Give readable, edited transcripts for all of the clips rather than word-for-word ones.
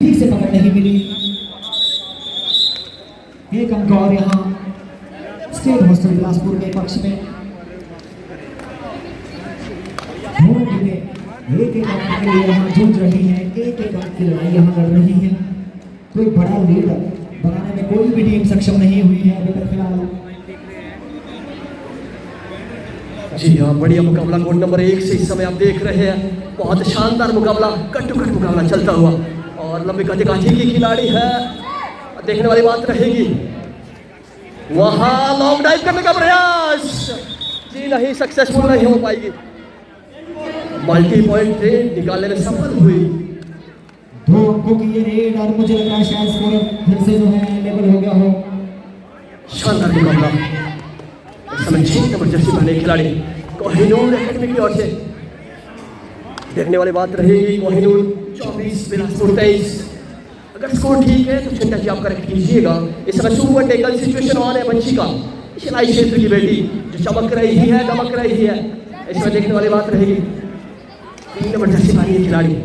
ठीक से पकड़ नहीं मिली। एक अंक और यहाँ स्टेट हॉस्टल बिलासपुर के पक्ष में। दोनों टीमें एक एक अंक के लिए यहाँ जूझ रही हैं, एक एक अंक की लड़ाई यहाँ लड़ रही है। कोई बड़ा लीड बनाने में कोई भी टीम सक्षम नहीं हुई है अभी तक फिलहाल। जी हाँ, बढ़िया मुकाबला कोर्ट नंबर 1 से इस समय आप देख रहे हैं। बहुत शानदार मुकाबला, कट टू कट मुकाबला चलता हुआ और लंबी काठी की खिलाड़ी है। देखने वाली बात रहेगी, वहां लॉन्ग डाइव करने का प्रयास, जी नहीं, सक्सेसफुल नहीं हो पाएगी। मल्टी पॉइंट रेड निकालने में सफल हुई। 2 अंकों की ये रेड और मुझे लग रहा है शायद स्कोर फिर से जो है लेवल हो गया हो। शानदार मुकाबला। इस समय 6 नंबर जर्सी पहने खिलाड़ी कोहिनूर एकेडमी की ओर से। देखने वाली बात रहेगी, कोहिनूर 24 बिलासपुर 23। अगर स्कोर ठीक है तो चिंता जी आप करेक्ट कीजिएगा। इस समय सुपर टेकल सिचुएशन ऑन है वंशिका, शिलाई क्षेत्र की बेटी जो चमक रही है, दमक रही है। इसमें देखने वाली बात रहेगी, 3 नंबर जर्सी पहनी खिलाड़ी।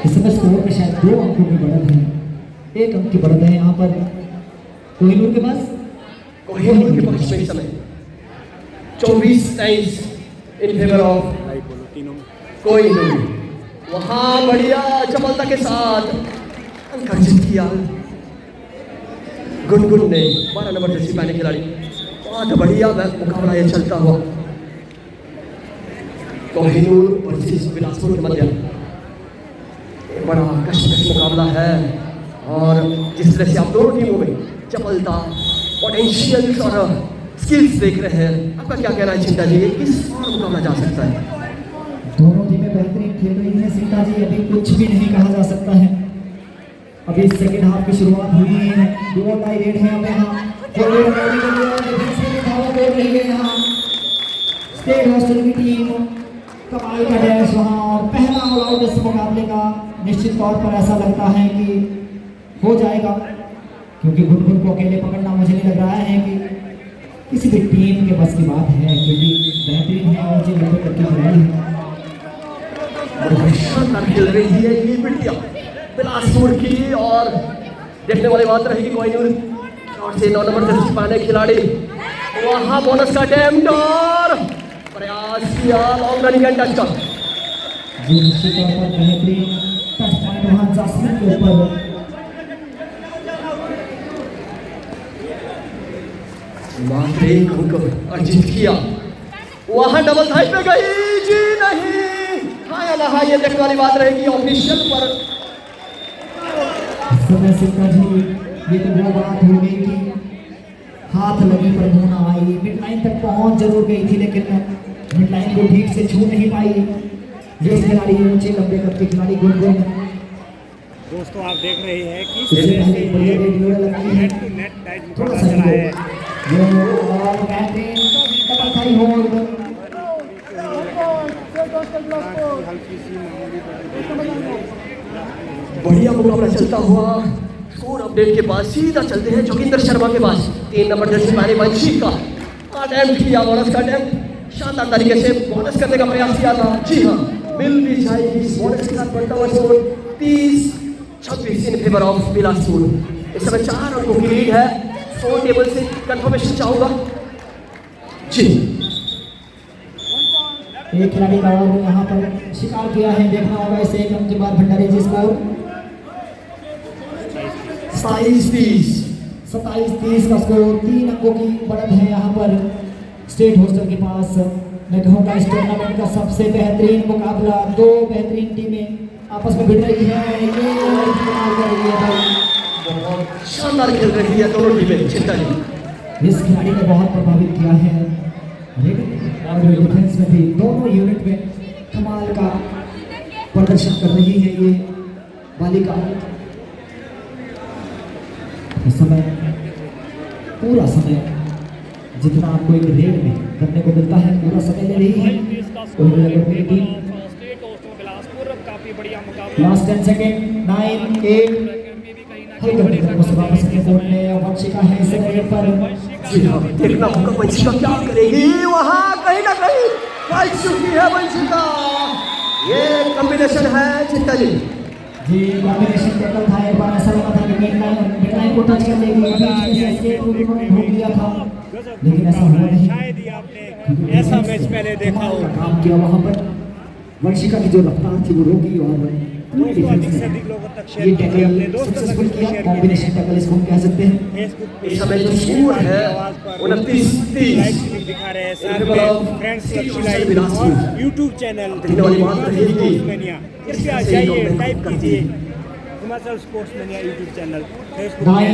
इस समय स्कोर में शायद 2 अंकों की बढ़त है, 1 अंक की बढ़त है यहाँ पर कोहिनूर के पास। कोहिनूर के पक्ष में इस समय 24-23 इन फेवर ऑफ कोहिनूर। वहां बढ़िया चपलता के साथ अंक अर्जित किया गुनगुन ने, 12 नंबर जर्सी पहने खिलाड़ी। बहुत बढ़िया मुकाबला ये चलता हुआ कोहिनूर वर्सेस बिलासपुर के मध्य। बड़ा कष्ट मुकाबला है और जिस तरह से आप दोनों टीमों में चपलता, पोटेंशियल और स्किल्स देख रहे हैं, आपका क्या कहना है चिंता जी, किस और मुकाबला जा सकता है? दोनों टीमें बेहतरीन खेल रही हैं सीता जी, अभी कुछ भी नहीं कहा जा सकता है। अभी सेकंड हाफ की शुरुआत हुई है, 2 टाई रेड है अब यहाँ। स्टेट हॉस्टल की टीम कमाल का डैश वहाँ और पहला ऑल आउट इस मुकाबले का निश्चित तौर पर ऐसा लगता है कि हो जाएगा, क्योंकि गुनगुन को अकेले पकड़ना मुझे नहीं लग रहा है कि किसी भी टीम के बस की बात है, क्योंकि बेहतरीन है और मुझे लंबे करके खिलाड़ी है। शानदार खेल रही है ये बिटिया बिलासपुर की और देखने वाली बात रहेगी कोहिनूर और से 9 नंबर जर्सी पहने खिलाड़ी। वहां बोनस का अटेम्प्ट और प्रयास किया, लॉन्ग रनिंग एंड टचडाउन। जी निश्चित तौर पर बेहतरीन टच पॉइंट वहां जासमीन के ऊपर। मात्र 1 अंक अर्जित किया, वहां डबल थाई पे गई, जी नहीं, हाँ या ना हाँ, ये देखने वाली बात रहेगी ऑफिशियल पर। समय सीता जी, ये तो वो बात हो गई कि हाथ लगी पर मुंह ना आई। मिड लाइन तक पहुंच जरूर गई थी लेकिन मिड लाइन को ठीक से छू नहीं पाई ये खिलाड़ी, ऊंचे लंबे कद के खिलाड़ी गुनगुन। दोस्तों आप देख रहे हैं कि नेट टू नेट टाइप मुकाबला चल रहा है। बढ़िया मुकाबला चलता हुआ स्कोर अपडेट के बाद सीधा चलते हैं जोगिंदर शर्मा के पास। 3 नंबर जर्सी पहने वंशिका अटेम्प्ट किया, बोनस का अटेम्प्ट शानदार तरीके से बोनस करने का प्रयास किया था। जी हाँ, मिल भी जाएगी इस बोनस के साथ बढ़ता हुआ score 30-26 in favour of Bilaspur. इस समय 4 अंकों की लीड है। स्कोर टेबल से कंफर्मेशन चाहूंगा जी। एक खिलाड़ी का और यहाँ पर शिकार किया है, देखना होगा इसे। 1 अंक के बाद भंडारी जी स्कोर 27-30 का स्कोर। 3 अंकों की बढ़त है यहाँ पर स्टेट हॉस्टल के पास। मैं कहूँगा इस टूर्नामेंट का सबसे बेहतरीन मुकाबला, 2 बेहतरीन टीमें आपस में भिड़ रही है। ये बहुत शानदार खेल रही है दोनों टीमें चिंता जी। इस खिलाड़ी ने बहुत प्रभावित किया है और डिफेंस में भी दोनों यूनिट में कमाल का प्रदर्शन कर रही है ये बालिका। इस समय पूरा समय जितना आपको एक रेड में करने को मिलता है पूरा समय ले रही है लास्ट 10 सेकेंड 9 8 वापस वंशिका है इस रेड पर। देखना होगा वंशिका क्या करेगी। वहां कहीं ना कहीं फाइट चुकी है वंशिका ये कॉम्बिनेशन है चिंता जी। जी कॉम्बिनेशन टैकल था, एक बार ऐसा लगा था कि मिडलाइन को टच कर लेगी, बीच में से एस्केप रूट उन्होंने ढूंढ लिया था, लेकिन ऐसा हुआ नहीं। शायद ही आपने ऐसा मैच पहले देखा हो। काम किया वहां पर, वंशिका की जो रफ्तार थी वो रोकी और पूरी दोस्तों अधिक डिफेंस से में अधिक लोगों तक ये शेयर कीजिए, अपने टैकल दोस्तों सक्सेसफुल तक किया। शेयर कॉम्बिनेशन कीजिए। टैकल इसको हम कह सकते हैं। फेसबुक पे इस समय जो स्कोर है 29-30 लाइव स्ट्रीमिंग दिखा रहे हैं साथ Incredible of में friends club Steve Shilai Bilaspur। और यूट्यूब चैनल देखने वाली बात रहेगी। स्पोर्ट्स मैनिया, कृपया इससे जाइए लोग टाइप करते कीजिए हैं। Himachal sports mania YouTube channel, Facebook 9, पे 8,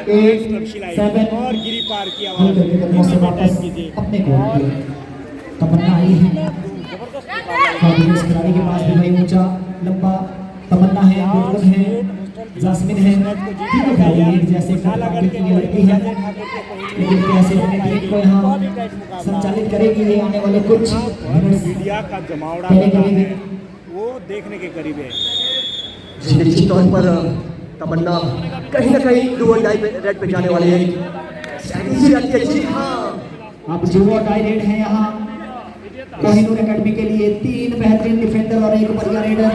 फ्रेंड्स क्लब शिलाई 7 और गिरी पार की हल आवाज करके कदमों से हिंदी में वापस टाइप कीजिए। अपने कोर्ट पे तमन्ना आई है। जबरदस्त मुकाबला कॉन्फिडेंस खिलाड़ी के पास भी भाई ऊंचा लंबा तमन्ना है, गुनगुन है, जास्मिन है, तीनों खिलाड़ी एक जैसे काम की ये लड़की है, लेकिन कैसे अपने टीम को यहाँ संचालित करेगी ये आने वाले कुछ मिनट्स मीडिया का जमावड़ा पहले लगा करेगी। है, वो देखने के करीब है। निश्चित तौर पर तमन्ना कहीं ना कहीं डू और डाई पे रेड पे जाने वाली है। स्ट्रैटेजी आती है जी हाँ। अब जुआ टाई रेड है यहाँ कोहिनूर एकेडमी के लिए, 3 बेहतरीन डिफेंडर और 1 बढ़िया रेडर।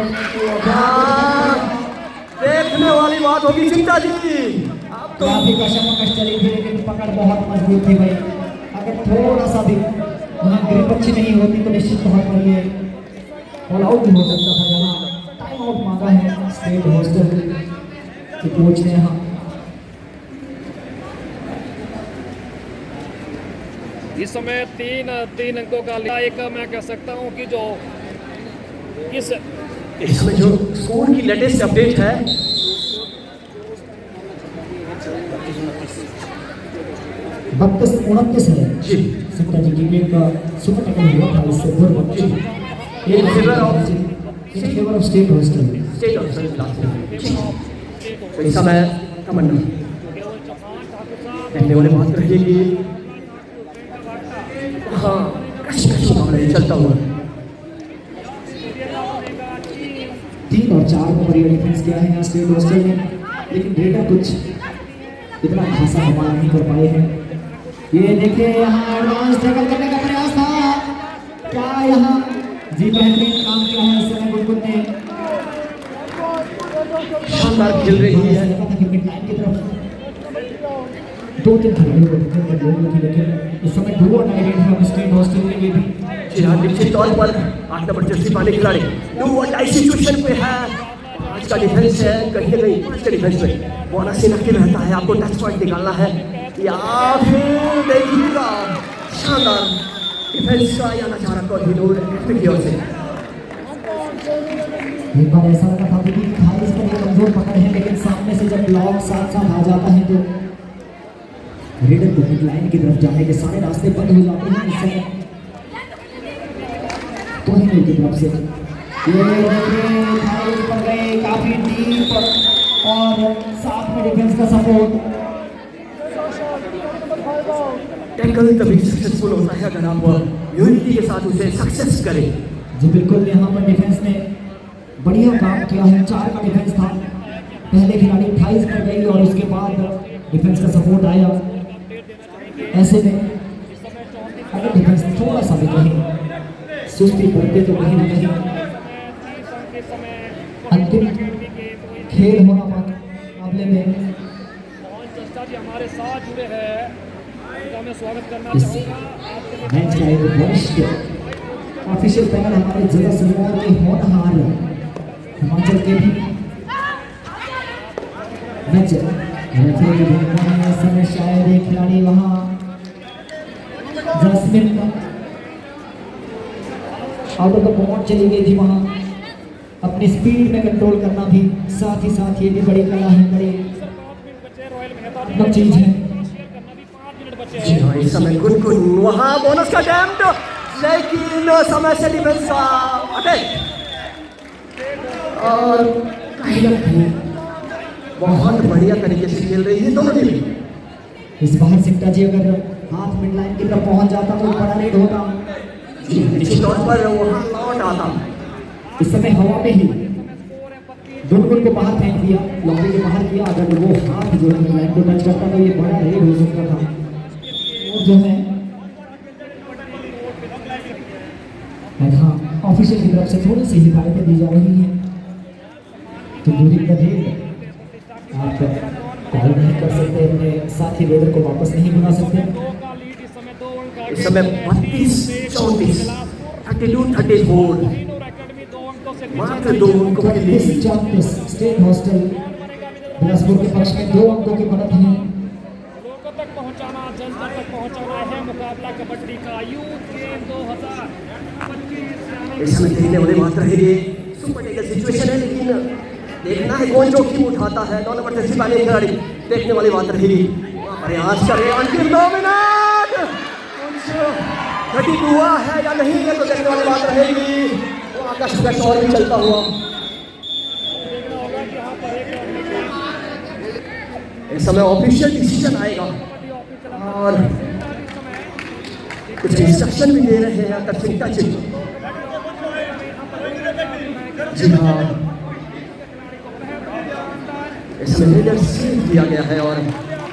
देखने वाली बात होगी चिंता जी। अब तो काफी कशमकश चली थी लेकिन पकड़ बहुत मजबूत थी भाई। अगर थोड़ा सा भी वहाँ ग्रिप अच्छी नहीं होती तो निश्चित तौर पर ये ऑल आउट भी हो सकता था। यहाँ टाइम आउट मांगा है स्टेट हॉस्टल के कोच ने यहाँ। इस समय तीन अंकों का लिया। एक मैं कह सकता हूं कि जो इस इसमें जो स्कूल की लेटेस्ट अपडेट है 32-29 है जी। सिक्का जी की गेम का सुपर टैकल हुआ था इससे पूर्व जी। In favour of favour of state hostel. State of जी। तो इस समय तमन्ना देखने वाली बात रहेगी। हाँ कश चलता हुआ 3 और 4 में बढ़िया डिफेंस किया है यहाँ स्टेट हॉस्टल ने, लेकिन रेडर कुछ इतना खासा कमाल नहीं कर पाए हैं। ये देखिए यहाँ एडवांस टैकल करने का प्रयास था, क्या यहाँ जी बेहतरीन काम किया है इस समय गुनगुन ने। शानदार खेल रही है। ऐसा लगा था कि मिड लाइन की तरफ 2-3 खिलाड़ियों को डिफेंड कर लोगे थी, लेकिन इस समय डू और डाई रेड है स्टेट हॉस्टल के लिए भी। जी हाँ निश्चित तौर पर 8 नंबर जर्सी पाने खिलाड़ी डू और डाई सिचुएशन पे है। आज का डिफेंस है कहीं ना कहीं आज के डिफेंस में बोनस से नक्की रहता है। आपको टच पॉइंट निकालना है या फिर देखिएगा शानदार डिफेंस का या नजारा को हिलोर की ओर से। एक बार ऐसा लगा था कि थाईस पर ये कमजोर पकड़ है, लेकिन सामने से जब ब्लॉक साथ साथ आ जाता है तो रेडर को मिड लाइन की तरफ जाने के सारे रास्ते बंद हो जाते हैं। इस समय कोहिनूर की तरफ से ये देखिए थाईस पर गए काफी डीप और साथ में डिफेंस का सपोर्ट। टैकल तभी सक्सेसफुल होता है अगर आप यूनिटी के साथ उसे सक्सेस करें। जी बिल्कुल, यहाँ पर डिफेंस ने बढ़िया काम किया है। 4 का डिफेंस था, पहले खिलाड़ी 28 पर गई और उसके बाद डिफेंस का सपोर्ट आया। ऐसे में अगर डिफेंस थोड़ा सा भी कहीं सुस्ती करते तो कहीं ना कहीं अंतिम खेल होना मुकाबले में हमारे साथ जुड़े हैं, उनका मैं स्वागत करना इस चाहूँगा। मैच का एक वरिष्ठ ऑफिशियल पैनल हमारे जिला सिरमौर के होनहार हिमाचल के भी मैच रेफरी इस समय शायद एक खिलाड़ी वहाँ Jasmine out of the ball चली गई थी। वहाँ अपनी स्पीड में कंट्रोल करना भी साथ ही साथ ये भी बड़ी कला है, बड़ी चीज है। जी हाँ इस समय गुनगुन वहाँ बोनस का अटेम्प्ट, लेकिन समय से डिफेंस का अटैक और बहुत बढ़िया तरीके से खेल रही है दोनों टीमें। इस बार सिक्का जी अगर हाथ मिड लाइन की तरफ पहुंच जाता तो बड़ा रेड होता। जी निश्चित तौर पर वहाँ लौट आता। इस समय हवा में ही गुनगुन को बाहर फेंक दिया, लॉबी के बाहर किया। अगर वो हाथ जो है मिड लाइन को टच करता तो ये बड़ा रेड हो सकता था। और जो है हाँ ऑफिशियल की तरफ से थोड़ी सी हिदायतें दी जा रही हैं कि ड्यूरिंग द रेड आप कॉल नहीं कर सकते, अपने साथी रेडर को वापस नहीं बुला सकते। दो का लीड इस समय 2 अंक आगे। इस समय 32-34 32-34 कोहिनूर एकेडमी 2 अंकों से मात्र 2 अंकों की लीड। 34 स्टेट हॉस्टल बिलासपुर के पक्ष में 2 अंकों की बढ़त है। लोगों तक पहुंचाना, जनता तक पहुंचाना है मुकाबला कबड्डी का यूथ गेम 2025। इस समय देखने वाली बात रहेगी, सुपर टेकल सिचुएशन है, लेकिन देखना है कौन जोखिम उठाता है। 9 नंबर जर्सी वाले खिलाड़ी, देखने वाली बात रहेगी। प्रयास करे अंतिम 2 मिनट कुछ घटित हुआ है या नहीं है, तो देखने वाली बात रहेगी। वो आकाश का और भी चलता हुआ देखना होगा कि यहाँ पर एक इस समय ऑफिशियल डिसीजन आएगा और कुछ इंस्ट्रक्शन भी दे रहे हैं आकर्षण टच। जी हाँ, इसमें लीडरशिप दिया गया है और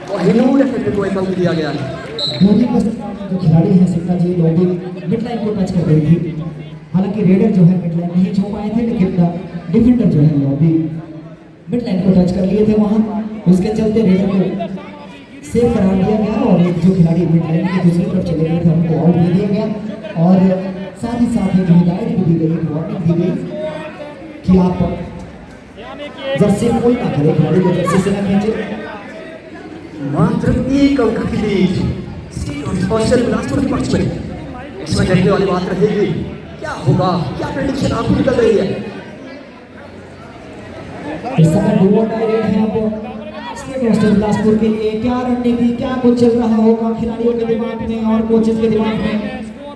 कोहिनूर एकेडमी को 1 अंक दिया गया है। धोनी बस जो खिलाड़ी हैं सिक्का जी लॉबी मिड लाइन को टच कर रही थी। हालांकि रेडर जो है मिड लाइन नहीं छू पाए थे, लेकिन डिफेंडर जो है लॉबी मिड लाइन को टच कर लिए थे वहाँ। उसके चलते रेडर को सेव करा दिया गया और एक जो खिलाड़ी मिड लाइन की दूसरी तरफ चले गए थे उनको आउट दे दिया गया। और साथ ही साथ एक हिदायत भी दी गई, एक वार्निंग दी गई कि आप जर्सी कोई ना करे, खिलाड़ी को जर्सी से ना खींचे। मात्र 1 अंक की लीड स्टेट हॉस्टल बिलासपुर के पक्ष में। इसमें देखने वाली बात रहेगी क्या होगा, क्या प्रेडिक्शन आपको निकल रही है। इस समय डू और डाई रेड है अब स्टेट हॉस्टल बिलासपुर के लिए। क्या रणनीति, क्या कुछ चल रहा होगा खिलाड़ियों के दिमाग में और कोचेस के दिमाग में।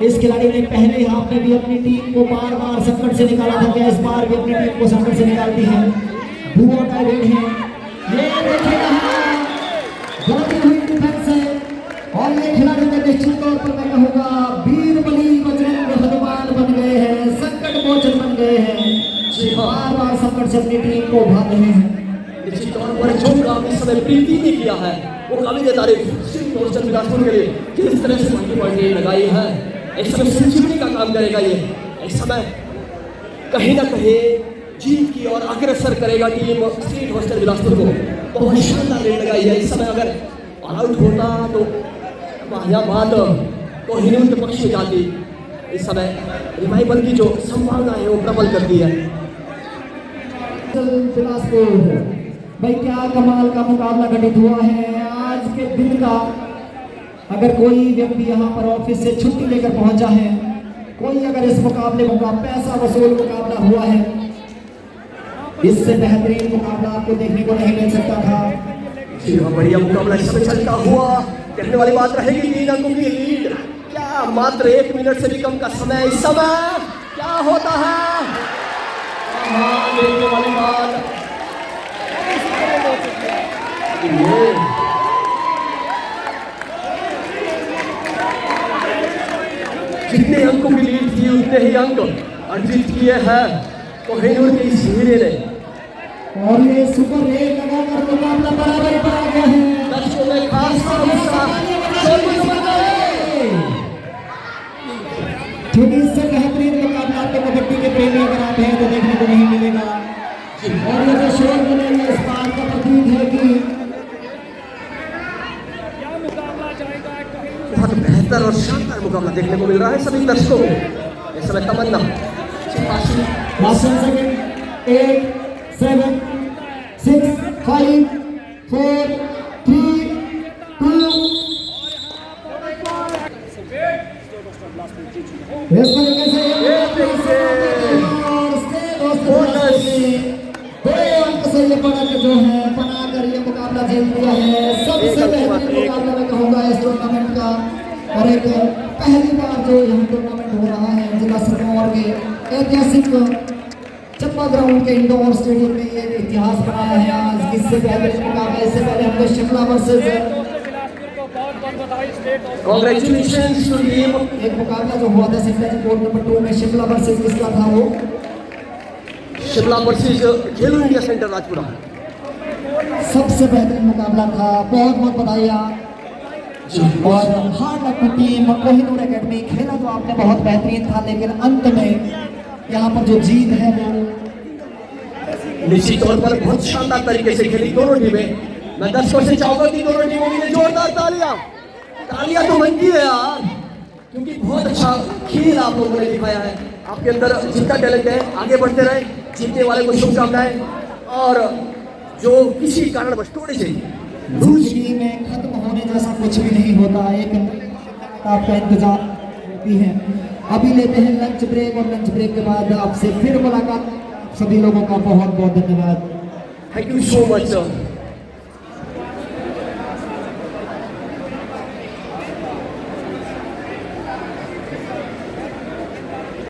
इस खिलाड़ी ने पहले हाफ में भी अपनी टीम को बार बार संकट से निकाला था, क्या इस बार भी अपनी टीम को संकट से निकालती है। डू और डाई रेड है, ये देखिए गलती हुई डिफेंस है और ये खिलाड़ी ने निश्चित तौर पर मैं कहूँगा वीर बली बजरंग हनुमान बन गए हैं, संकट मोचन बन गए हैं। बार बार संकट से अपनी टीम को उभार रहे हैं। निश्चित तौर पर जो काम इस समय प्रीति ने किया है वो काबिल तारीफ स्टेट हॉस्टल बिलासपुर के लिए। किस तरह से पॉइंट लगाई है, इस समय सेंचुरी का काम करेगा ये। इस समय कहीं ना कहीं जीत की और अग्रसर करेगा टीम स्टेट हॉस्टल बिलासपुर को। बहुत शानदार रेड लगाई है। इस समय अगर ऑल आउट होता तो यह बात कोहिनूर के पक्ष में जाती। इस समय रिवाइवल की जो संभावना है वो प्रबल करती है। बिलासपुर भाई क्या कमाल का मुकाबला घटित हुआ है आज के दिन का। अगर कोई व्यक्ति यहाँ पर ऑफिस से छुट्टी लेकर पहुंचा है, कोई अगर इस मुकाबले का पैसा वसूल मुकाबला हुआ है, इससे बेहतरीन मुकाबला आपको देखने को नहीं मिल सकता था। जी हाँ, बढ़िया मुकाबला इस समय चलता हुआ। कहने वाली बात रहेगी 3 अंकों की लीड। क्या मात्र 1 मिनट से भी कम का समय, इस समय क्या होता है। हाँ, देखने वाली बात जितने अंकों की लीड थी उतने ही अंक अर्जित किए हैं कोहिनूर के इस हीरे ने। और ये सुपर रेड लगाकर मुकाबला बराबर पर आ गया है। दर्शकों में खास क्योंकि इससे बेहतरीन मुकाबला आपके कबड्डी के प्रेमी अगर आप हैं तो देखने को नहीं मिलेगा। और ये जो शोर बनेगा इस बात का प्रतीक है कि बहुत बेहतर और शानदार मुकाबला देखने को मिल रहा है सभी दर्शकों को। इस समय तमन्ना 8 7 6 5 4 3 2 इस तरीके से से ये पकड़ जो है बनाकर ये मुकाबला जीत लिया है। सबसे बेहतरीन मुकाबला मैं कहूँगा इस टूर्नामेंट का। और एक पहली बार जो यहाँ टूर्नामेंट हो रहा है जिला सिरमौर के ऐतिहासिक चप्पा ग्राउंड के इंडोर स्टेडियम में ये इतिहास बनाया है आज। इससे पहले मुकाबला, इससे पहले हमने Shimla versus congratulations to team. एक मुकाबला जो हुआ था शिमला कोर्ट नंबर 2 में, शिमला वर्सेस किसका था वो? Shimla versus Khelo India centre Rajpura. सबसे बेहतरीन मुकाबला था, बहुत बहुत बधाइयाँ। और hard luck to team Kohinoor academy. खेला तो आपने बहुत बेहतरीन था, लेकिन अंत में यहाँ पर जो जीत है वो निश्चित तौर पर बहुत शानदार तरीके से खेली दोनों टीमें। मैं दर्शकों से चाहूंगा कि दोनों टीमों के लिए जोरदार तालियां तो बनती है यार, क्योंकि बहुत अच्छा खेल आप लोगों ने दिखाया है। आपके अंदर जितना टैलेंट है आगे बढ़ते रहे, जीतने वाले को शुभकामनाएं। और जो किसी कारणवश थोड़े से जिंदगी में खत्म होने जैसा कुछ भी नहीं होता, एक आपका इंतजार होती है। अभी लेते हैं लंच ब्रेक और लंच ब्रेक के बाद आपसे फिर मुलाकात। सभी लोगों का बहुत बहुत धन्यवाद। Thank you so much.